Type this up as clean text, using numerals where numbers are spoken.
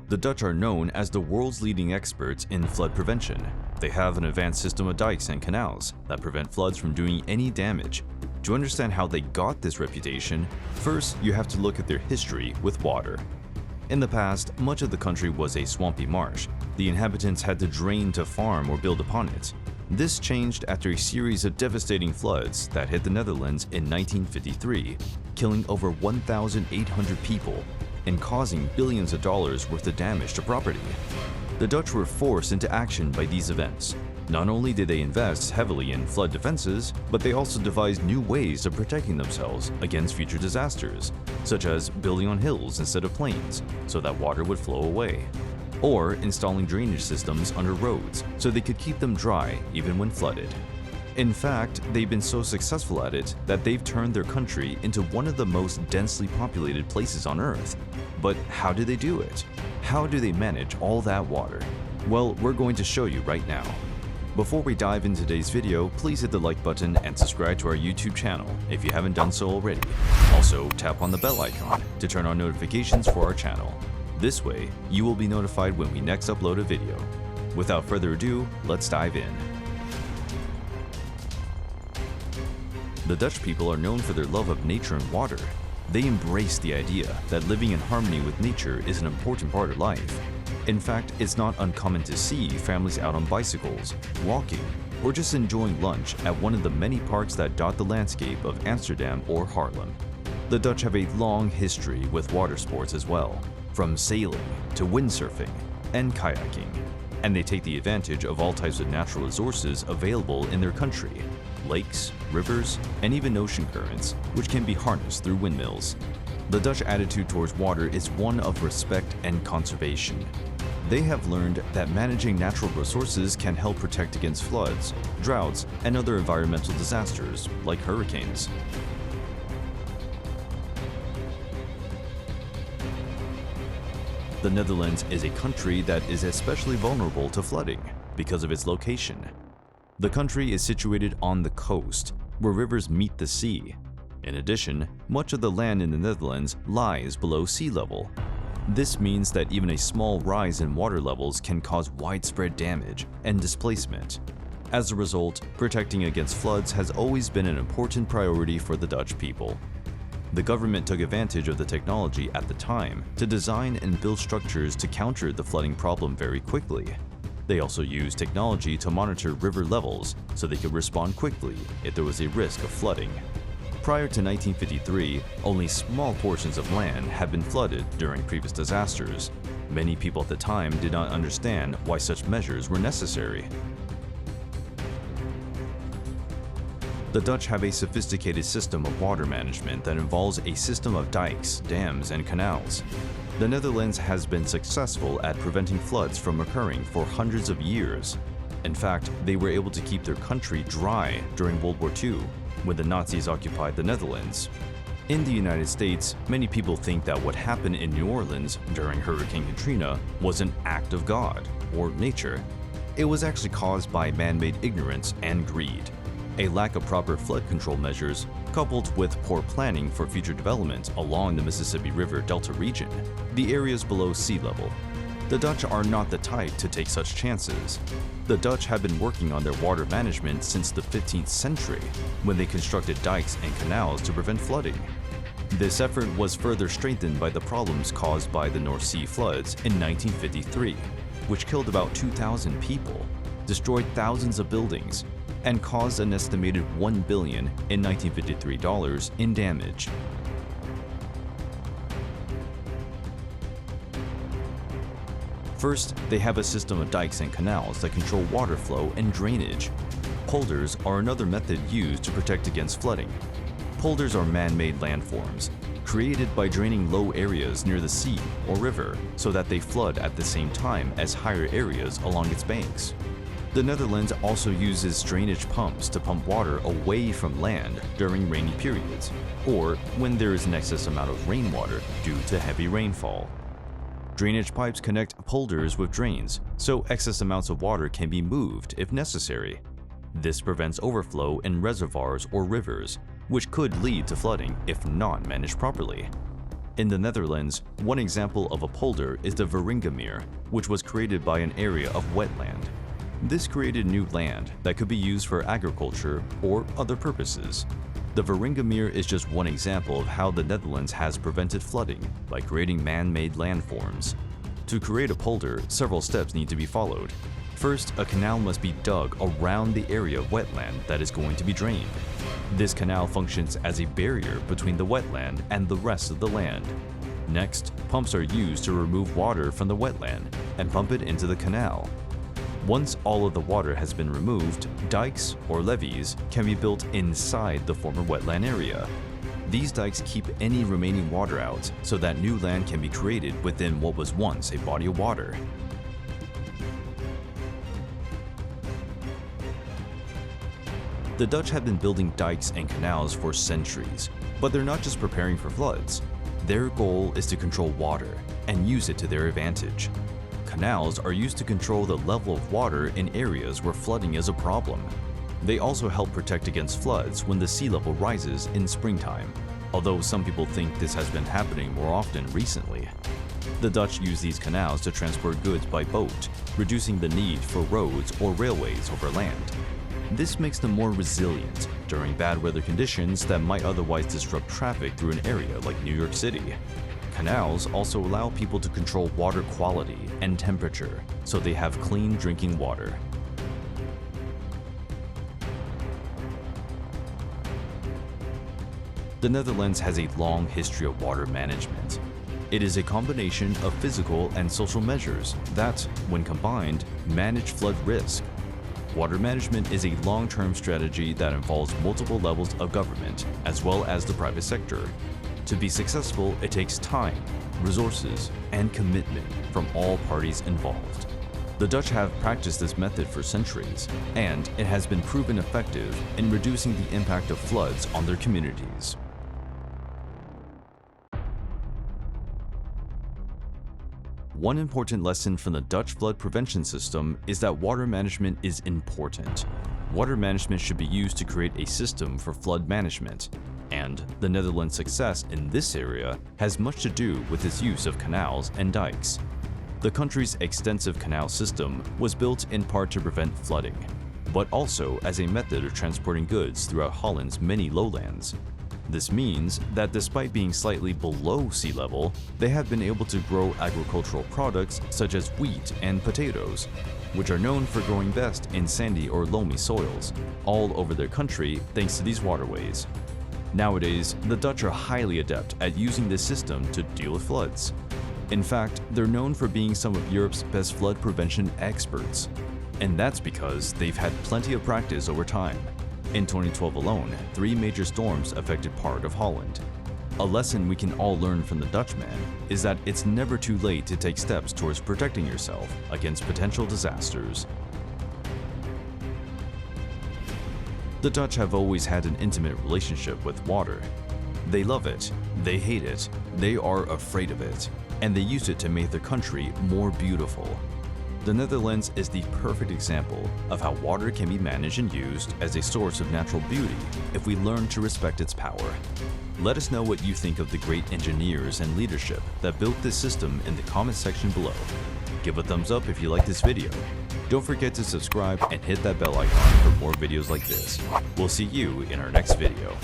The Dutch are known as the world's leading experts in flood prevention. They have an advanced system of dikes and canals that prevent floods from doing any damage. To understand how they got this reputation, first you have to look at their history with water. In the past, much of the country was a swampy marsh. The inhabitants had to drain to farm or build upon it. This changed after a series of devastating floods that hit the Netherlands in 1953, killing over 1,800 people and causing billions of dollars worth of damage to property. The Dutch were forced into action by these events. Not only did they invest heavily in flood defenses, but they also devised new ways of protecting themselves against future disasters, such as building on hills instead of plains so that water would flow away, or installing drainage systems under roads so they could keep them dry even when flooded. In fact, they've been so successful at it that they've turned their country into one of the most densely populated places on Earth. But how do they do it? How do they manage all that water? Well, we're going to show you right now. Before we dive into today's video, please hit the like button and subscribe to our YouTube channel if you haven't done so already. Also, tap on the bell icon to turn on notifications for our channel. This way, you will be notified when we next upload a video. Without further ado, let's dive in. The Dutch people are known for their love of nature and water. They embrace the idea that living in harmony with nature is an important part of life. In fact, it's not uncommon to see families out on bicycles, walking, or just enjoying lunch at one of the many parks that dot the landscape of Amsterdam or Haarlem. The Dutch have a long history with water sports as well, from sailing to windsurfing and kayaking, and they take the advantage of all types of natural resources available in their country. Lakes, rivers, and even ocean currents, which can be harnessed through windmills. The Dutch attitude towards water is one of respect and conservation. They have learned that managing natural resources can help protect against floods, droughts, and other environmental disasters like hurricanes. The Netherlands is a country that is especially vulnerable to flooding because of its location. The country is situated on the coast, where rivers meet the sea. In addition, much of the land in the Netherlands lies below sea level. This means that even a small rise in water levels can cause widespread damage and displacement. As a result, protecting against floods has always been an important priority for the Dutch people. The government took advantage of the technology at the time to design and build structures to counter the flooding problem very quickly. They also used technology to monitor river levels so they could respond quickly if there was a risk of flooding. Prior to 1953, only small portions of land had been flooded during previous disasters. Many people at the time did not understand why such measures were necessary. The Dutch have a sophisticated system of water management that involves a system of dikes, dams, and canals. The Netherlands has been successful at preventing floods from occurring for hundreds of years. In fact, they were able to keep their country dry during World War II, when the Nazis occupied the Netherlands. In the United States, many people think that what happened in New Orleans during Hurricane Katrina was an act of God or nature. It was actually caused by man-made ignorance and greed. A lack of proper flood control measures, coupled with poor planning for future development along the Mississippi River Delta region, the areas below sea level. The Dutch are not the type to take such chances. The Dutch have been working on their water management since the 15th century, when they constructed dikes and canals to prevent flooding. This effort was further strengthened by the problems caused by the North Sea floods in 1953, which killed about 2,000 people, destroyed thousands of buildings, and caused an estimated $1 billion in 1953 dollars in damage. First, they have a system of dikes and canals that control water flow and drainage. Polders are another method used to protect against flooding. Polders are man-made landforms, created by draining low areas near the sea or river so that they flood at the same time as higher areas along its banks. The Netherlands also uses drainage pumps to pump water away from land during rainy periods, or when there is an excess amount of rainwater due to heavy rainfall. Drainage pipes connect polders with drains, so excess amounts of water can be moved if necessary. This prevents overflow in reservoirs or rivers, which could lead to flooding if not managed properly. In the Netherlands, one example of a polder is the Veringermeer, which was created by an area of wetland. This created new land that could be used for agriculture or other purposes. The Veringermeer is just one example of how the Netherlands has prevented flooding by creating man-made landforms. To create a polder, several steps need to be followed. First, a canal must be dug around the area of wetland that is going to be drained. This canal functions as a barrier between the wetland and the rest of the land. Next, pumps are used to remove water from the wetland and pump it into the canal. Once all of the water has been removed, dikes or levees can be built inside the former wetland area. These dikes keep any remaining water out so that new land can be created within what was once a body of water. The Dutch have been building dikes and canals for centuries, but they're not just preparing for floods. Their goal is to control water and use it to their advantage. Canals are used to control the level of water in areas where flooding is a problem. They also help protect against floods when the sea level rises in springtime, although some people think this has been happening more often recently. The Dutch use these canals to transport goods by boat, reducing the need for roads or railways over land. This makes them more resilient during bad weather conditions that might otherwise disrupt traffic through an area like New York City. Canals also allow people to control water quality and temperature, so they have clean drinking water. The Netherlands has a long history of water management. It is a combination of physical and social measures that, when combined, manage flood risk. Water management is a long-term strategy that involves multiple levels of government as well as the private sector. To be successful, it takes time, resources, and commitment from all parties involved. The Dutch have practiced this method for centuries, and it has been proven effective in reducing the impact of floods on their communities. One important lesson from the Dutch flood prevention system is that water management is important. Water management should be used to create a system for flood management, and the Netherlands' success in this area has much to do with its use of canals and dikes. The country's extensive canal system was built in part to prevent flooding, but also as a method of transporting goods throughout Holland's many lowlands. This means that despite being slightly below sea level, they have been able to grow agricultural products such as wheat and potatoes, which are known for growing best in sandy or loamy soils, all over their country thanks to these waterways. Nowadays, the Dutch are highly adept at using this system to deal with floods. In fact, they're known for being some of Europe's best flood prevention experts. And that's because they've had plenty of practice over time. In 2012 alone, 3 major storms affected part of Holland. A lesson we can all learn from the Dutchman is that it's never too late to take steps towards protecting yourself against potential disasters. The Dutch have always had an intimate relationship with water. They love it, they hate it, they are afraid of it, and they use it to make their country more beautiful. The Netherlands is the perfect example of how water can be managed and used as a source of natural beauty if we learn to respect its power. Let us know what you think of the great engineers and leadership that built this system in the comment section below. Give a thumbs up if you like this video. Don't forget to subscribe and hit that bell icon for more videos like this. We'll see you in our next video.